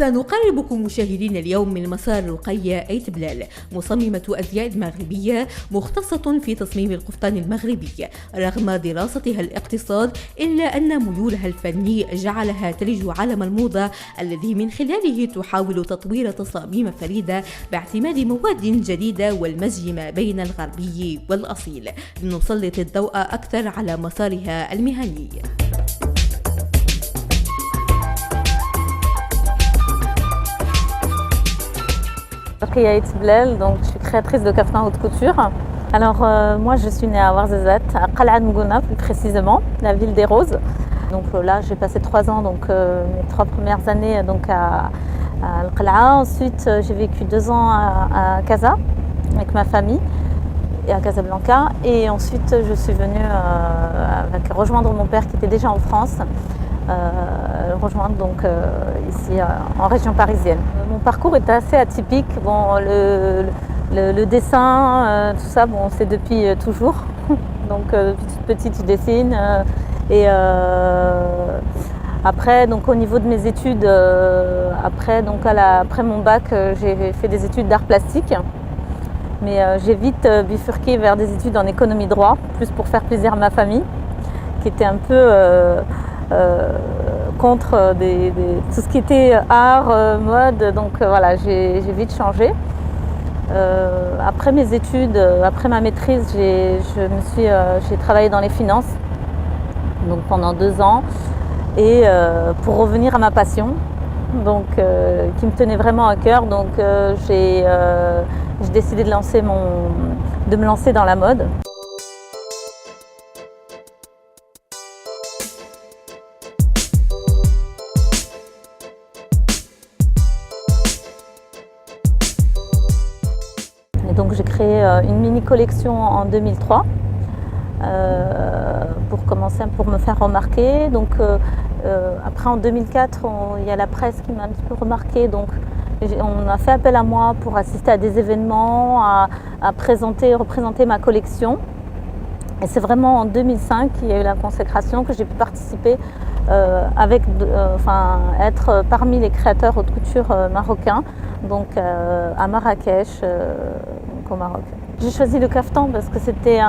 سنقربكم مشاهدين اليوم من مسار رقية أيت بلال، مصممة أزياء مغربية مختصة في تصميم القفطان المغربي. رغم دراستها الاقتصاد إلا أن ميولها الفني جعلها تلج عالم الموضة الذي من خلاله تحاول تطوير تصاميم فريدة باعتماد مواد جديدة والمزج ما بين الغربي والأصيل. لنسلط الضوء أكثر على مسارها المهني. Ruqayya Aït Blel, donc je suis créatrice de kaftans haute couture. Alors moi je suis née à Ouarzazate, à Qal'a Mgouna plus précisément, la ville des Roses. Donc là j'ai passé 3 ans, donc mes 3 premières années donc à Qal'a. Ensuite j'ai vécu 2 ans à Casa avec ma famille et à Casablanca. Et ensuite je suis venue rejoindre mon père qui était déjà en France. Rejoindre donc ici en région parisienne. Mon parcours était assez atypique. Bon, le dessin, tout ça, bon, c'est depuis toujours. Donc depuis toute petite, je dessine. Et après, donc au niveau de mes études, après mon bac, j'ai fait des études d'art plastique. Mais j'ai vite bifurqué vers des études en économie droit, plus pour faire plaisir à ma famille, qui était un peu contre tout ce qui était art, mode, donc voilà, j'ai vite changé. Après mes études, après ma maîtrise, j'ai travaillé dans les finances, donc pendant 2 ans, et pour revenir à ma passion, donc qui me tenait vraiment à cœur, donc j'ai décidé de me lancer dans la mode. Donc j'ai créé une mini collection en 2003 pour me faire remarquer. Donc après en 2004, il y a la presse qui m'a un petit peu remarqué. Donc on a fait appel à moi pour assister à des événements, à représenter ma collection. Et c'est vraiment en 2005 qu'il y a eu la consécration que j'ai pu participer être parmi les créateurs haute couture marocains, donc à Marrakech, au Maroc. J'ai choisi le kaftan parce que c'était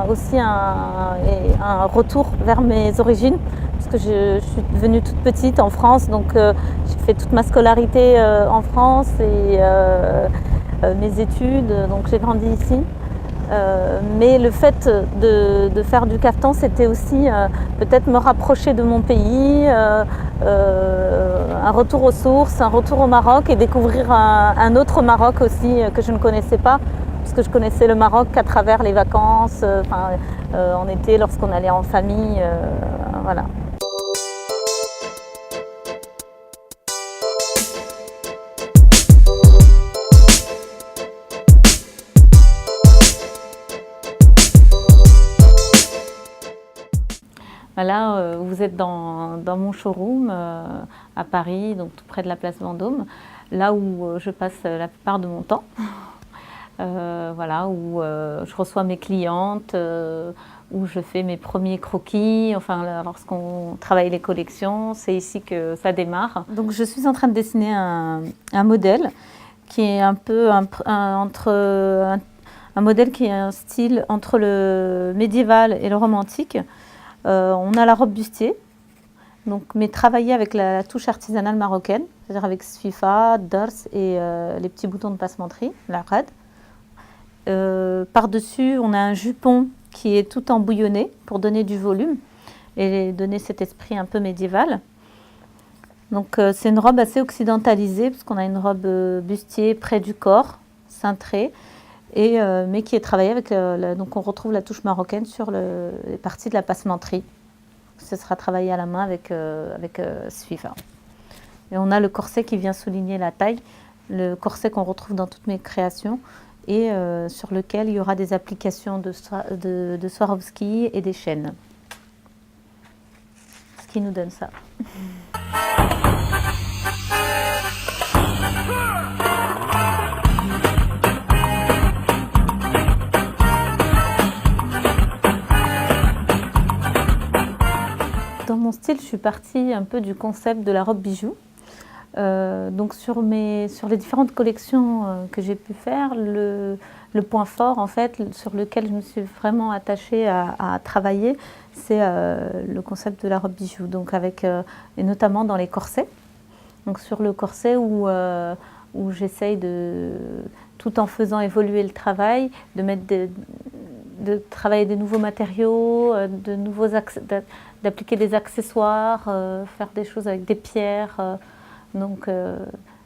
aussi un retour vers mes origines, parce que je suis venue toute petite en France, donc j'ai fait toute ma scolarité en France et mes études, donc j'ai grandi ici. Mais le fait de faire du kaftan, c'était aussi peut-être me rapprocher de mon pays, un retour aux sources, un retour au Maroc et découvrir un autre Maroc aussi que je ne connaissais pas, puisque je connaissais le Maroc qu'à travers les vacances, en été lorsqu'on allait en famille, voilà. Là, vous êtes dans mon showroom à Paris, donc tout près de la place Vendôme, là où je passe la plupart de mon temps. Voilà, où je reçois mes clientes, où je fais mes premiers croquis. Enfin, lorsqu'on travaille les collections, c'est ici que ça démarre. Donc, je suis en train de dessiner un modèle qui est un peu un modèle qui est un style entre le médiéval et le romantique. On a la robe bustier, mais travaillée avec la touche artisanale marocaine, c'est-à-dire avec sfifa, dars et les petits boutons de passementerie, la rad. Par-dessus, on a un jupon qui est tout embouillonné pour donner du volume et donner cet esprit un peu médiéval. Donc c'est une robe assez occidentalisée, parce qu'on a une robe bustier près du corps, cintrée, mais qui est travaillée avec, donc on retrouve la touche marocaine sur les parties de la passementerie. Ce sera travaillé à la main avec sfifa. Et on a le corset qui vient souligner la taille, le corset qu'on retrouve dans toutes mes créations, et sur lequel il y aura des applications de Swarovski et des chaînes. Ce qui nous donne ça. Dans mon style, je suis partie un peu du concept de la robe bijou. Donc sur les différentes collections que j'ai pu faire, le point fort en fait, sur lequel je me suis vraiment attachée à travailler, c'est le concept de la robe bijou, donc et notamment dans les corsets. Donc sur le corset où j'essaye tout en faisant évoluer le travail, de travailler des nouveaux matériaux, d'appliquer des accessoires, faire des choses avec des pierres,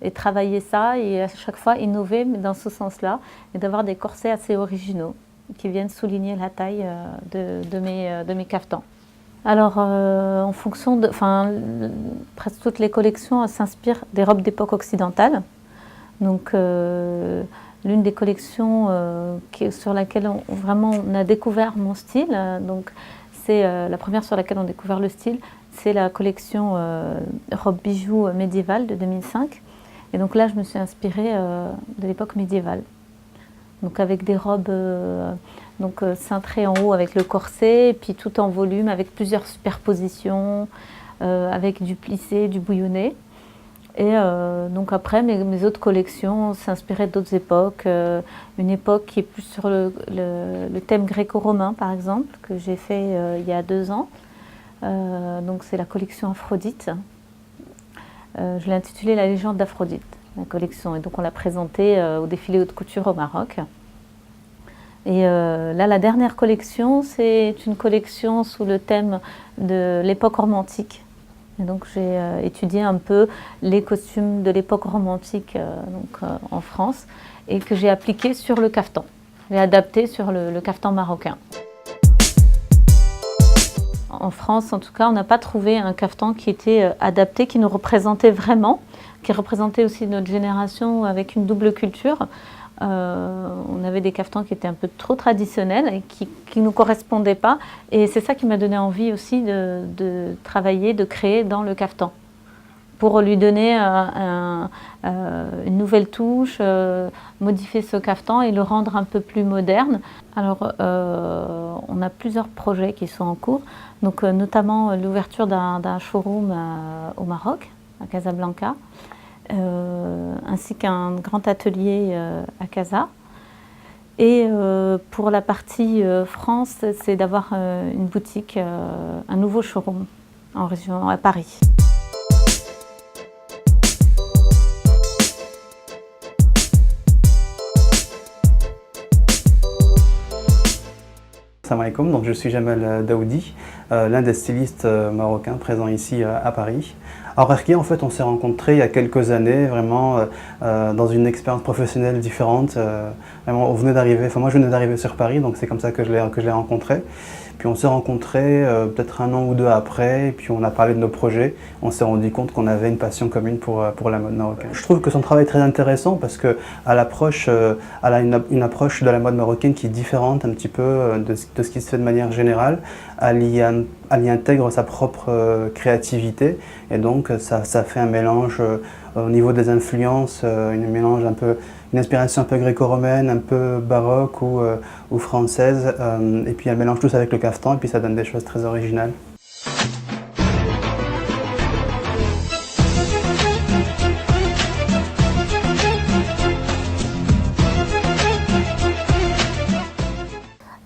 et travailler ça et à chaque fois innover mais dans ce sens-là et d'avoir des corsets assez originaux qui viennent souligner la taille de mes caftans. Alors, en fonction presque toutes les collections s'inspirent des robes d'époque occidentale. Donc, l'une des collections sur laquelle on a découvert mon style, c'est la première sur laquelle on a découvert le style, c'est la collection robe bijoux médiévale de 2005. Et donc là, je me suis inspirée de l'époque médiévale. Donc avec des robes cintrées en haut avec le corset, et puis tout en volume avec plusieurs superpositions, avec du plissé, du bouillonné. Et donc après, mes autres collections s'inspiraient d'autres époques. Une époque qui est plus sur le thème gréco-romain, par exemple, que j'ai fait il y a 2 ans. Donc c'est la collection Aphrodite. Je l'ai intitulée La légende d'Aphrodite, la collection. Et donc on l'a présentée au défilé haute couture au Maroc. Et là, la dernière collection, c'est une collection sous le thème de l'époque romantique. Et donc j'ai étudié un peu les costumes de l'époque romantique en France et que j'ai appliqué sur le caftan. J'ai adapté sur le caftan marocain. En France, en tout cas, on n'a pas trouvé un caftan qui était adapté, qui nous représentait vraiment, qui représentait aussi notre génération avec une double culture. On avait des caftans qui étaient un peu trop traditionnels et qui ne nous correspondaient pas. Et c'est ça qui m'a donné envie aussi de travailler, de créer dans le caftan, pour lui donner une nouvelle touche, modifier ce caftan et le rendre un peu plus moderne. Alors, on a plusieurs projets qui sont en cours, donc notamment l'ouverture d'un showroom au Maroc, à Casablanca, ainsi qu'un grand atelier à Casa. Et pour la partie France, c'est d'avoir une boutique, un nouveau showroom en région, à Paris. Salam alaikum, donc je suis Jamal Daoudi, l'un des stylistes marocains présents ici à Paris. Alors Erki, en fait, on s'est rencontrés il y a quelques années, vraiment dans une expérience professionnelle différente. Vraiment, on venait d'arriver, moi je venais d'arriver sur Paris, donc c'est comme ça que je l'ai rencontré. Puis on s'est rencontrés peut-être 1 an ou 2 après, et puis on a parlé de nos projets. On s'est rendu compte qu'on avait une passion commune pour la mode marocaine. Je trouve que son travail est très intéressant parce qu'elle a une approche de la mode marocaine qui est différente un petit peu de ce qui se fait de manière générale. Elle y intègre sa propre créativité et donc ça fait un mélange au niveau des influences, une inspiration un peu gréco-romaine, un peu baroque ou française, et puis elle mélange tout ça avec le caftan et puis ça donne des choses très originales.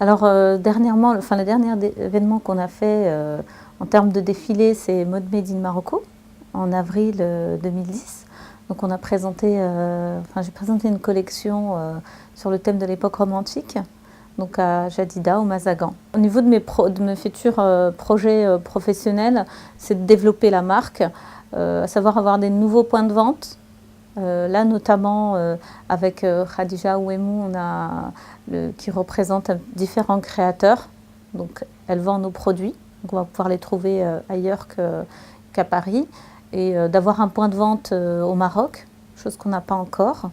Alors dernièrement, le dernier événement qu'on a fait en termes de défilé, c'est Mode Made in Morocco en avril 2010. Donc on a j'ai présenté une collection sur le thème de l'époque romantique, donc à Jadida, au Mazagan. Au niveau de mes futurs projets professionnels, c'est de développer la marque, à savoir avoir des nouveaux points de vente. Là notamment avec Khadija Ouemou, qui représente différents créateurs. Donc elle vend nos produits, donc on va pouvoir les trouver ailleurs qu'à Paris. Et d'avoir un point de vente au Maroc, chose qu'on n'a pas encore,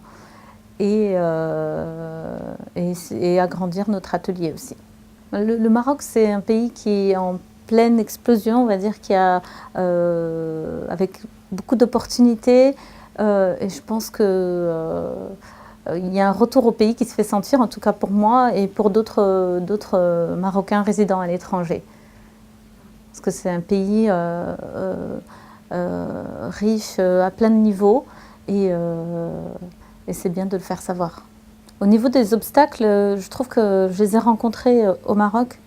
et agrandir notre atelier aussi. Le Maroc, c'est un pays qui est en pleine explosion, on va dire, avec beaucoup d'opportunités, et je pense qu'il y a un retour au pays qui se fait sentir, en tout cas pour moi et pour d'autres Marocains résidant à l'étranger. Parce que c'est un pays riche à plein de niveaux et c'est bien de le faire savoir. Au niveau des obstacles, je trouve que je les ai rencontrés au Maroc,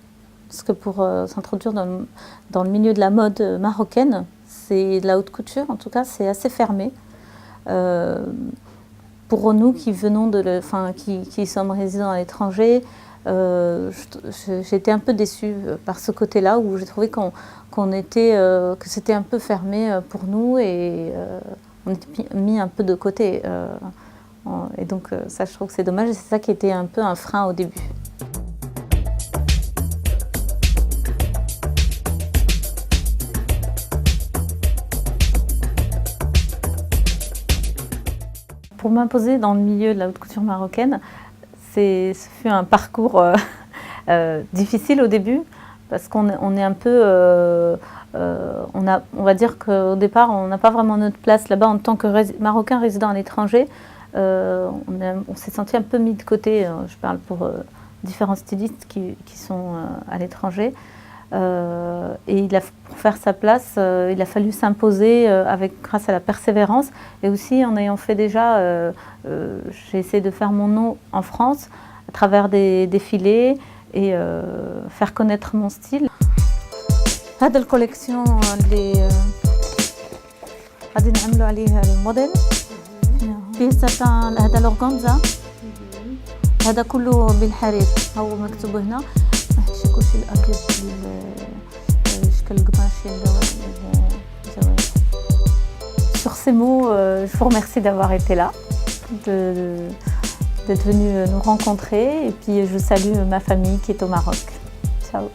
parce que pour s'introduire dans le milieu de la mode marocaine, c'est de la haute couture en tout cas, c'est assez fermé. Pour nous qui venons qui sommes résidents à l'étranger, j'ai été un peu déçue par ce côté-là où j'ai trouvé que c'était un peu fermé pour nous et on était mis un peu de côté. Et donc ça, je trouve que c'est dommage et c'est ça qui était un peu un frein au début. Pour m'imposer dans le milieu de la haute couture marocaine, ce fut un parcours difficile au début parce qu'on est un peu, on va dire qu'au départ on n'a pas vraiment notre place là-bas en tant que Marocain résidant à l'étranger. On s'est senti un peu mis de côté. Je parle pour différents stylistes qui sont à l'étranger. Et pour faire sa place, il a fallu s'imposer grâce à la persévérance et aussi en ayant fait déjà, j'ai essayé de faire mon nom en France à travers des défilés et faire connaître mon style. هذا الكوليكسيون اللي غادي نعملوا عليه الموديل فيه ساتان، هذا لورغانزا، هذا كله بالحرير، هو مكتوب هنا هادشي كلشي الابيض شكل القماش الجواهر. Sur ces mots, je vous remercie d'avoir été là, d'être venu nous rencontrer et puis je salue ma famille qui est au Maroc. Ciao.